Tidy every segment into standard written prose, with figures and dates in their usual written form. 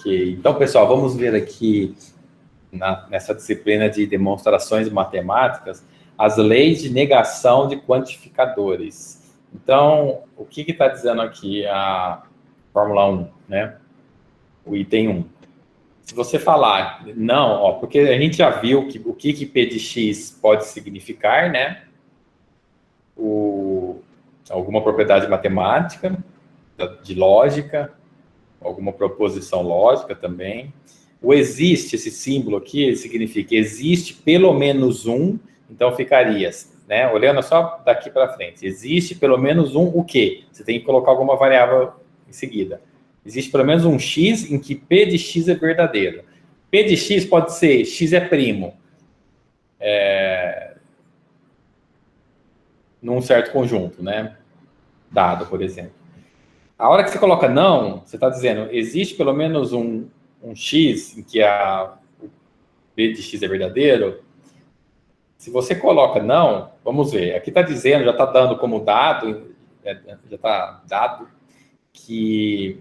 Ok. Então, pessoal, vamos ver aqui nessa disciplina de demonstrações matemáticas as leis de negação de quantificadores. Então, o que está dizendo aqui a Fórmula 1, né? O item 1. Se você falar, não, ó, porque a gente já viu o que P de X pode significar, né? Alguma propriedade matemática, de lógica, alguma proposição lógica também. O existe, esse símbolo aqui, ele significa existe pelo menos um, então ficaria, né? Olhando só daqui para frente, existe pelo menos um o quê? Você tem que colocar alguma variável em seguida. Existe pelo menos um x em que P de x é verdadeiro. P de x pode ser x é primo. Num certo conjunto, né? Dado, por exemplo. A hora que você coloca não, você está dizendo, existe pelo menos um x em que o P de x é verdadeiro. Se você coloca não, vamos ver, aqui está dizendo, já está dando como dado, já está dado, que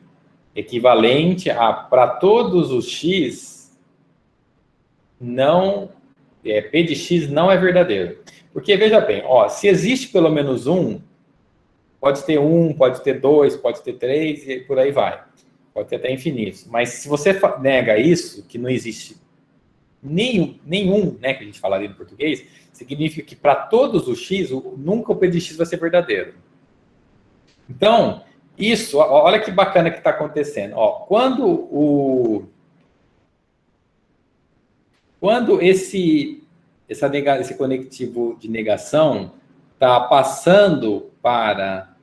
equivalente a, para todos os x, não, P de x não é verdadeiro. Porque, veja bem, ó, se existe pelo menos um, pode ter um, pode ter dois, pode ter três, e por aí vai. Pode ter até infinitos. Mas se você nega isso, que não existe nenhum, né, que a gente falaria em português, significa que para todos os x, nunca o P de x vai ser verdadeiro. Então, isso, olha que bacana que está acontecendo. Ó, quando esse conectivo de negação está passando para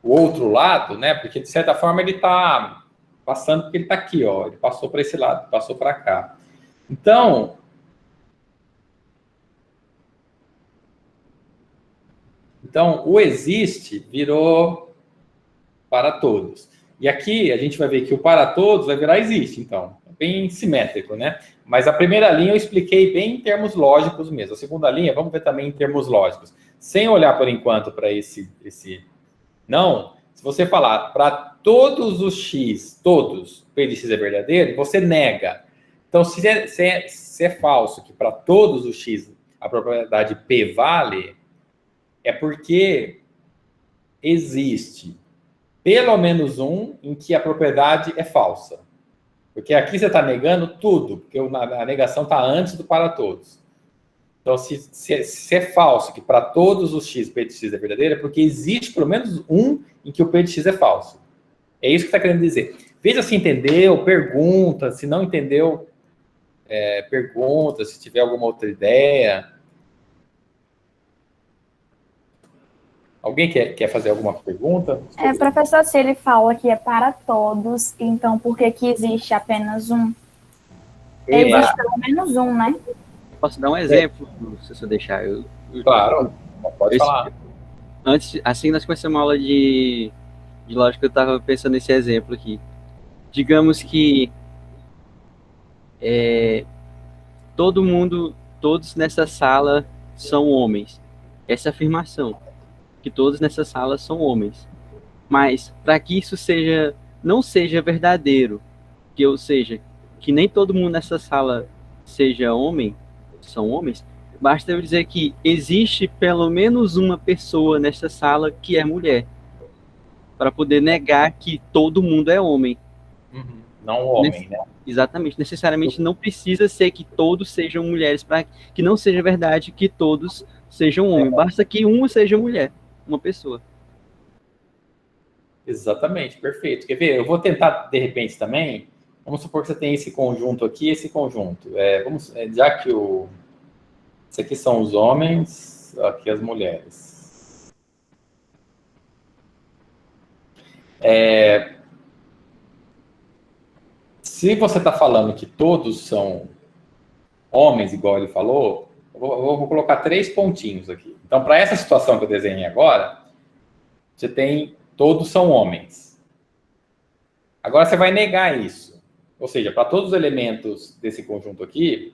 o outro lado, né? Porque, de certa forma, ele está passando porque ele está aqui, ó. Ele passou para esse lado, passou para cá. Então, o existe virou para todos. E aqui a gente vai ver que o para todos vai virar existe, então. É bem simétrico, né? Mas a primeira linha eu expliquei bem em termos lógicos mesmo. A segunda linha, vamos ver também em termos lógicos. Sem olhar, por enquanto, para esse não, se você falar para todos os x, todos, P de x é verdadeiro, você nega. Então, se é falso que para todos os x a propriedade P vale, é porque existe pelo menos um em que a propriedade é falsa. Porque aqui você está negando tudo, porque a negação está antes do para todos. Então, se é falso que para todos os x P de x é verdadeiro, é porque existe pelo menos um em que o P de x é falso. É isso que está querendo dizer. Veja se entendeu, pergunta. Se não entendeu, pergunta. Se tiver alguma outra ideia. Alguém quer fazer alguma pergunta? Professor, se ele fala que é para todos, então por que existe apenas um? Existe pelo menos um, né? Posso dar um exemplo, se você deixar? Claro, pode falar. Antes, assim, nós começamos uma aula de lógica, eu estava pensando nesse exemplo aqui. Digamos que todos nessa sala são homens. Essa afirmação, que todos nessa sala são homens. Mas, para que isso não seja verdadeiro, que nem todo mundo nessa sala seja homem, são homens, basta eu dizer que existe pelo menos uma pessoa nessa sala que é mulher, para poder negar que todo mundo é homem. Uhum. Não homem, né? Exatamente. Necessariamente não precisa ser que todos sejam mulheres, para que não seja verdade que todos sejam homens. Basta que uma seja mulher, uma pessoa. Exatamente, perfeito. Quer ver? Eu vou tentar, de repente, também. Vamos supor que você tem esse conjunto aqui e esse conjunto. Já que esses aqui são os homens, aqui as mulheres. Se você está falando que todos são homens, igual ele falou, eu vou colocar 3 pontinhos aqui. Então, para essa situação que eu desenhei agora, você tem todos são homens. Agora você vai negar isso. Ou seja, para todos os elementos desse conjunto aqui,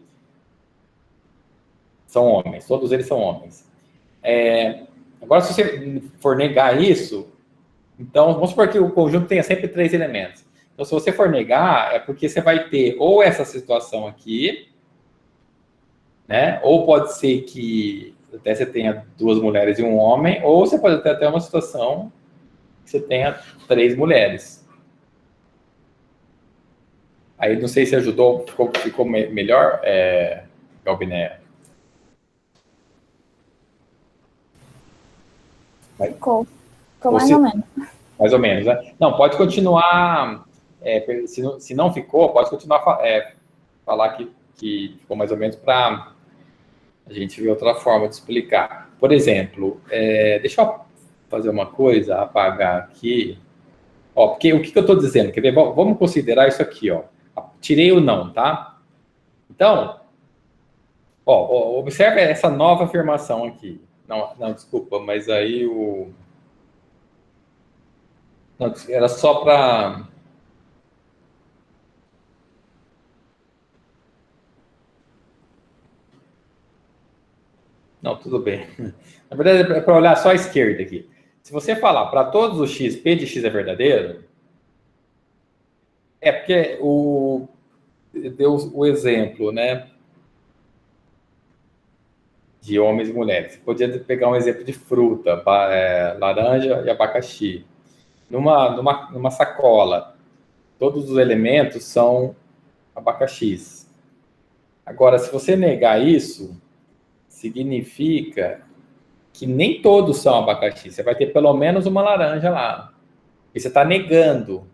são homens. Todos eles são homens. Agora, se você for negar isso, então, vamos supor que o conjunto tenha sempre 3 elementos. Então, se você for negar, é porque você vai ter ou essa situação aqui, né? Ou pode ser que até você tenha 2 mulheres e um homem, ou você pode ter até uma situação que você tenha 3 mulheres. Aí, não sei se ajudou, ficou melhor, Galbiné? Ficou mais ou menos. Mais ou menos, né? Não, pode continuar, se não ficou, pode continuar falar que ficou mais ou menos para a gente ver outra forma de explicar. Por exemplo, deixa eu fazer uma coisa, apagar aqui. Ó, porque o que eu estou dizendo? Quer ver? Vamos considerar isso aqui, ó. Tirei o não, tá? Então, ó, observe essa nova afirmação aqui. Não, desculpa, mas aí o... Não, era só para... Não, tudo bem. Na verdade, é para olhar só a esquerda aqui. Se você falar para todos os x, P de x é verdadeiro, é porque deu o exemplo, né? De homens e mulheres. Você podia pegar um exemplo de fruta, laranja e abacaxi. Numa sacola, todos os elementos são abacaxis. Agora, se você negar isso, significa que nem todos são abacaxi. Você vai ter pelo menos uma laranja lá. E você está negando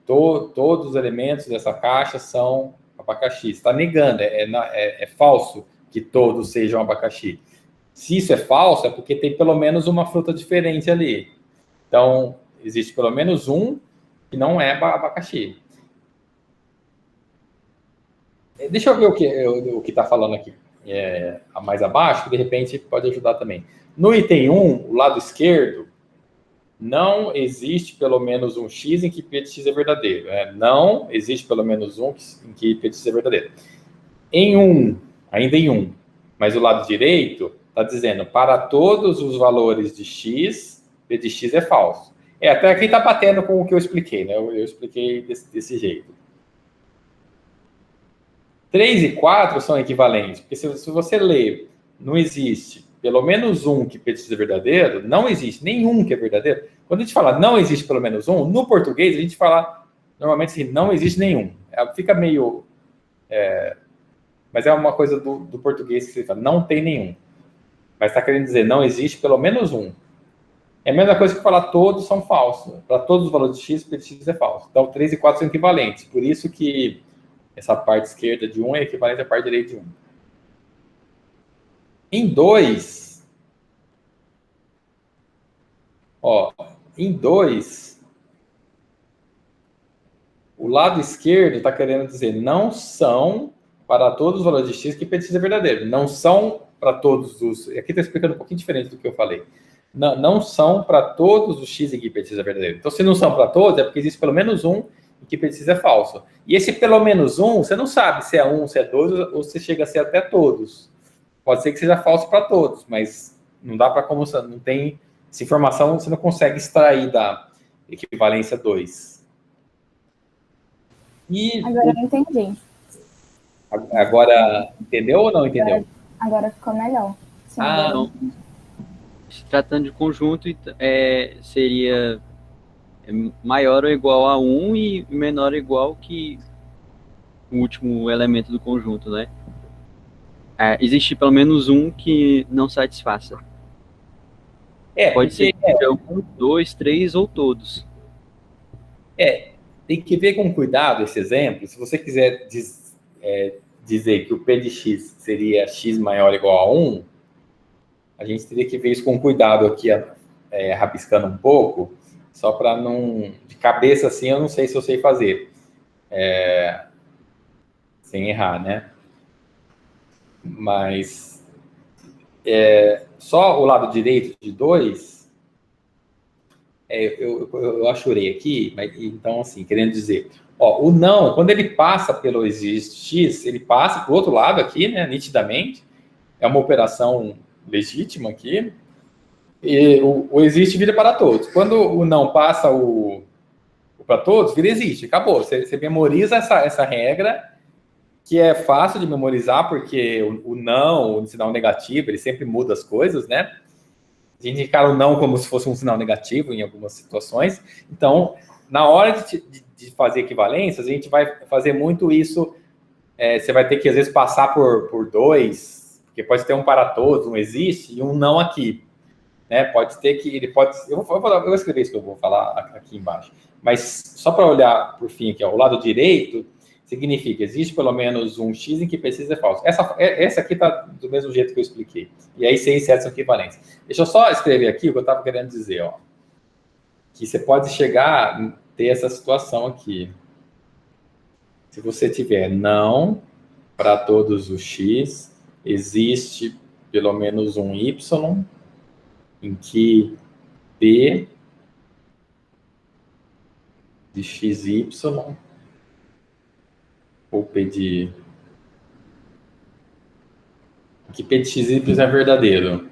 todos os elementos dessa caixa são abacaxi. Você está negando, é falso que todos sejam abacaxi. Se isso é falso, é porque tem pelo menos uma fruta diferente ali. Então, existe pelo menos um que não é abacaxi. Deixa eu ver o que está falando aqui. Mais abaixo, que de repente pode ajudar também. No item 1, o lado esquerdo, não existe pelo menos um x em que P de x é verdadeiro. Não existe pelo menos um em que P de x é verdadeiro. Ainda em 1, mas o lado direito está dizendo, para todos os valores de x, P de x é falso. Até aqui está batendo com o que eu expliquei, né? Eu expliquei desse jeito. 3 e 4 são equivalentes, porque se você ler, não existe pelo menos um que P de x é verdadeiro, não existe nenhum que é verdadeiro. Quando a gente fala não existe pelo menos um, no português a gente fala normalmente assim, não existe nenhum. Fica meio... mas é uma coisa do português que você fala, não tem nenhum. Mas está querendo dizer, não existe pelo menos um. É a mesma coisa que falar todos são falsos. Para todos os valores de x, P de x é falso. Então, 3 e 4 são equivalentes. Por isso que essa parte esquerda de 1 é equivalente à parte direita de 1. Em 2, o lado esquerdo está querendo dizer não são para todos os valores de x que P de x é verdadeiro. Não são para todos os... Aqui está explicando um pouquinho diferente do que eu falei. Não são para todos os x em que P de x é verdadeiro. Então, se não são para todos, é porque existe pelo menos um em que P de x é falso. E esse pelo menos um, você não sabe se é 1, se é 2, ou se chega a ser até todos. Pode ser que seja falso para todos, mas não dá para como... Não tem essa informação, você não consegue extrair da equivalência 2. Agora eu entendi. Agora, entendeu ou não entendeu? Agora ficou melhor. Sim, não. Se tratando de conjunto, seria maior ou igual a 1 e menor ou igual que o último elemento do conjunto, né? Existe pelo menos um que não satisfaça. Pode ser que seja 1, 2, 3 ou todos. Tem que ver com cuidado esse exemplo. Se você quiser dizer que o P de x seria x maior ou igual a 1, a gente teria que ver isso com cuidado aqui, rabiscando um pouco, só para não... De cabeça assim, eu não sei se eu sei fazer. Sem errar, né? Mas só o lado direito de 2, eu achurei aqui, mas, então, assim, querendo dizer, o não, quando ele passa pelo existe x, ele passa para o outro lado aqui, né, nitidamente, é uma operação legítima aqui, e o existe vira para todos. Quando o não passa o para todos, vira existe, acabou. Você memoriza essa regra, que é fácil de memorizar, porque o não, o sinal negativo, ele sempre muda as coisas, né? A gente encara o não como se fosse um sinal negativo em algumas situações. Então, na hora de fazer equivalências, a gente vai fazer muito isso. Você vai ter que, às vezes, passar por dois, porque pode ter um para todos, um existe, e um não aqui. Né? Pode ter que... Ele pode... Eu vou escrever isso que eu vou falar aqui embaixo. Mas, só para olhar, por fim, aqui, ó, o lado direito, significa, existe pelo menos um X em que precisa ser falso. Essa aqui está do mesmo jeito que eu expliquei. E aí, 6 e 7 são equivalentes. Deixa eu só escrever aqui o que eu estava querendo dizer, ó. Que você pode chegar a ter essa situação aqui. Se você tiver não para todos os X, existe pelo menos um Y em que P de XY ou P de... que P de XY é verdadeiro.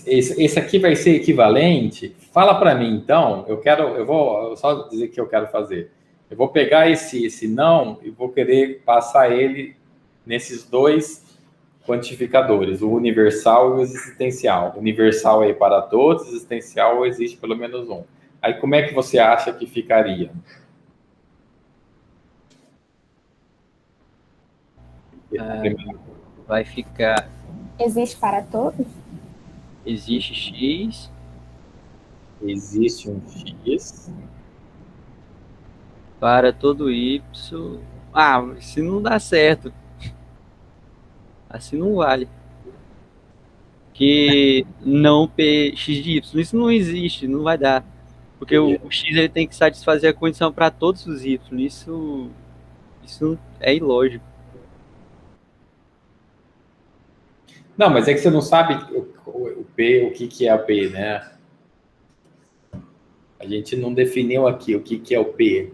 Esse aqui vai ser equivalente. Fala para mim, então. Eu vou só dizer o que eu quero fazer. Eu vou pegar esse não e vou querer passar ele nesses dois quantificadores, o universal e o existencial. Universal é para todos, existencial existe pelo menos um. Aí como é que você acha que ficaria? Vai ficar... Existe para todos? Existe X. Existe um X. Para todo Y. Ah, se não dá certo. Assim não vale. Que não PX de Y. Isso não existe, não vai dar. Porque o X ele tem que satisfazer a condição para todos os Y. Isso é ilógico. Não, mas é que você não sabe o P, o que é o P, né? A gente não definiu aqui o que é o P.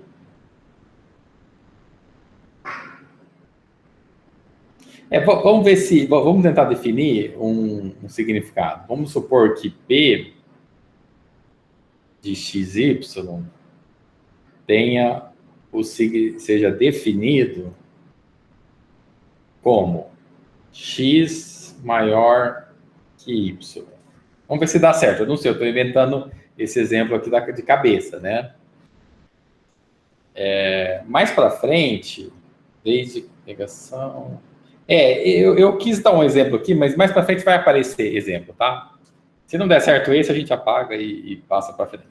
Vamos ver se... Vamos tentar definir um significado. Vamos supor que P de XY seja definido como X maior que Y. Vamos ver se dá certo. Eu não sei, eu estou inventando esse exemplo aqui de cabeça, né? Mais para frente, desde negação... eu quis dar um exemplo aqui, mas mais para frente vai aparecer exemplo, tá? Se não der certo esse, a gente apaga e passa para frente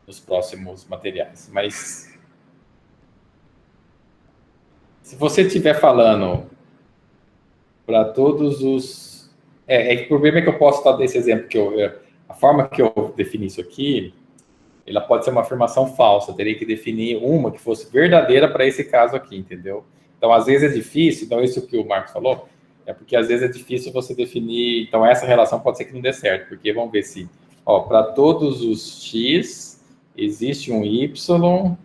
nos próximos materiais. Mas se você estiver falando para todos os... o problema é que eu posso dar desse exemplo, a forma que eu defini isso aqui, ela pode ser uma afirmação falsa, eu teria que definir uma que fosse verdadeira para esse caso aqui, entendeu? Então, às vezes é difícil, então isso que o Marcos falou, é porque às vezes é difícil você definir, então essa relação pode ser que não dê certo, porque vamos ver se, para todos os X, existe um Y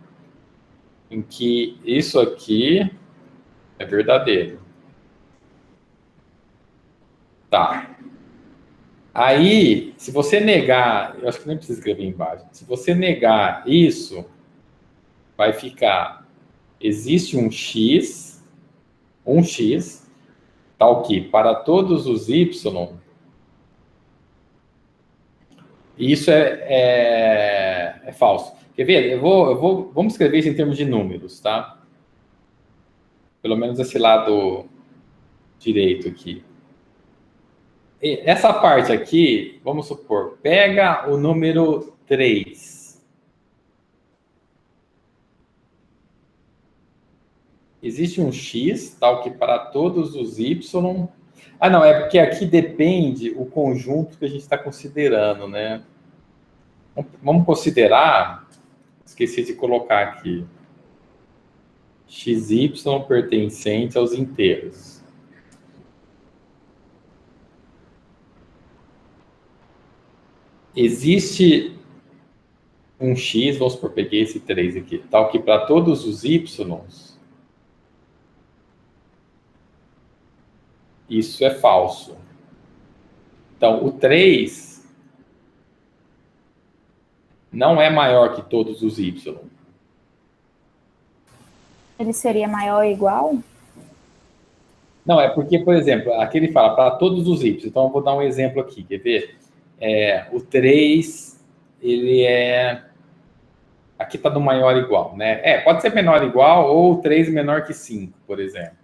em que isso aqui é verdadeiro. Tá. Aí, se você negar, eu acho que nem precisa escrever embaixo, se você negar isso, vai ficar, existe um X, tal que para todos os Y, isso é falso. Quer ver? Vamos escrever isso em termos de números, tá? Pelo menos esse lado direito aqui. Essa parte aqui, vamos supor, pega o número 3. Existe um X, tal que para todos os Y... Ah, não, é porque aqui depende o conjunto que a gente está considerando, né? Vamos considerar... Esqueci de colocar aqui. XY pertencente aos inteiros. Existe um X, vamos supor, peguei esse 3 aqui, tal que para todos os Y, isso é falso. Então, o 3 não é maior que todos os y. Ele seria maior ou igual? Não, é porque, por exemplo, aqui ele fala para todos os y. Então, eu vou dar um exemplo aqui, quer ver? O 3, ele é... Aqui está do maior ou igual, né? Pode ser menor ou igual ou 3 menor que 5, por exemplo.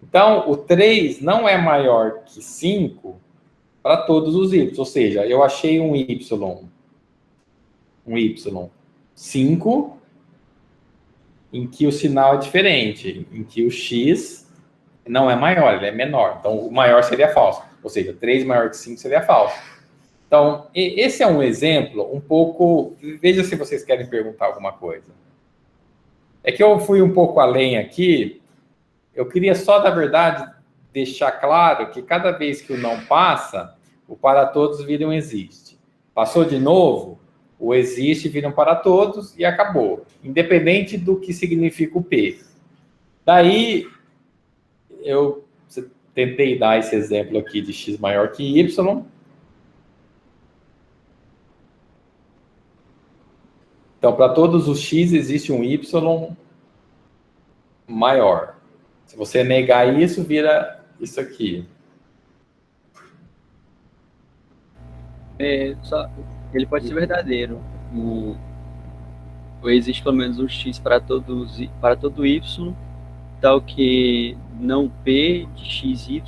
Então, o 3 não é maior que 5 para todos os y. Ou seja, eu achei um y 5, em que o sinal é diferente, em que o x não é maior, ele é menor. Então, o maior seria falso. Ou seja, 3 maior que 5 seria falso. Então, esse é um exemplo um pouco... Veja se vocês querem perguntar alguma coisa. É que eu fui um pouco além aqui. Eu queria só, na verdade, deixar claro que cada vez que o não passa, o para todos vira um existe. Passou de novo, o existe vira um para todos e acabou. Independente do que significa o P. Daí, eu tentei dar esse exemplo aqui de x maior que y. Então, para todos os x, existe um y maior. Se você negar isso, vira isso aqui. Ele pode ser verdadeiro. Existe pelo menos um x para todo y, tal que não p de xy.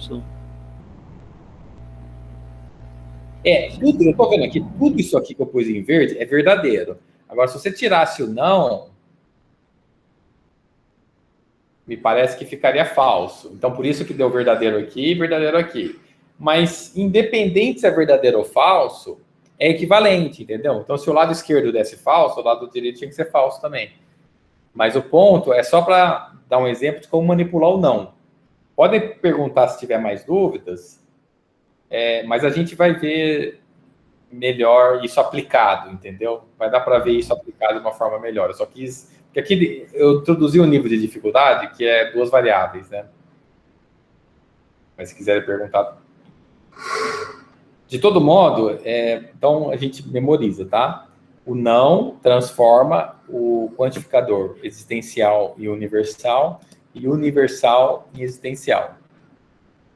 Tudo, eu estou vendo aqui, tudo isso aqui que eu pus em verde é verdadeiro. Agora, se você tirasse o não, me parece que ficaria falso. Então, por isso que deu verdadeiro aqui e verdadeiro aqui. Mas, independente se é verdadeiro ou falso, é equivalente, entendeu? Então, se o lado esquerdo desse falso, o lado direito tinha que ser falso também. Mas o ponto é só para dar um exemplo de como manipular o não. Podem perguntar se tiver mais dúvidas, mas a gente vai ver melhor isso aplicado, entendeu? Vai dar para ver isso aplicado de uma forma melhor. Eu só quis... Porque aqui eu introduzi um nível de dificuldade, que é 2 variáveis, né? Mas se quiserem perguntar... De todo modo, então a gente memoriza, tá? O não transforma o quantificador existencial em universal e universal em existencial.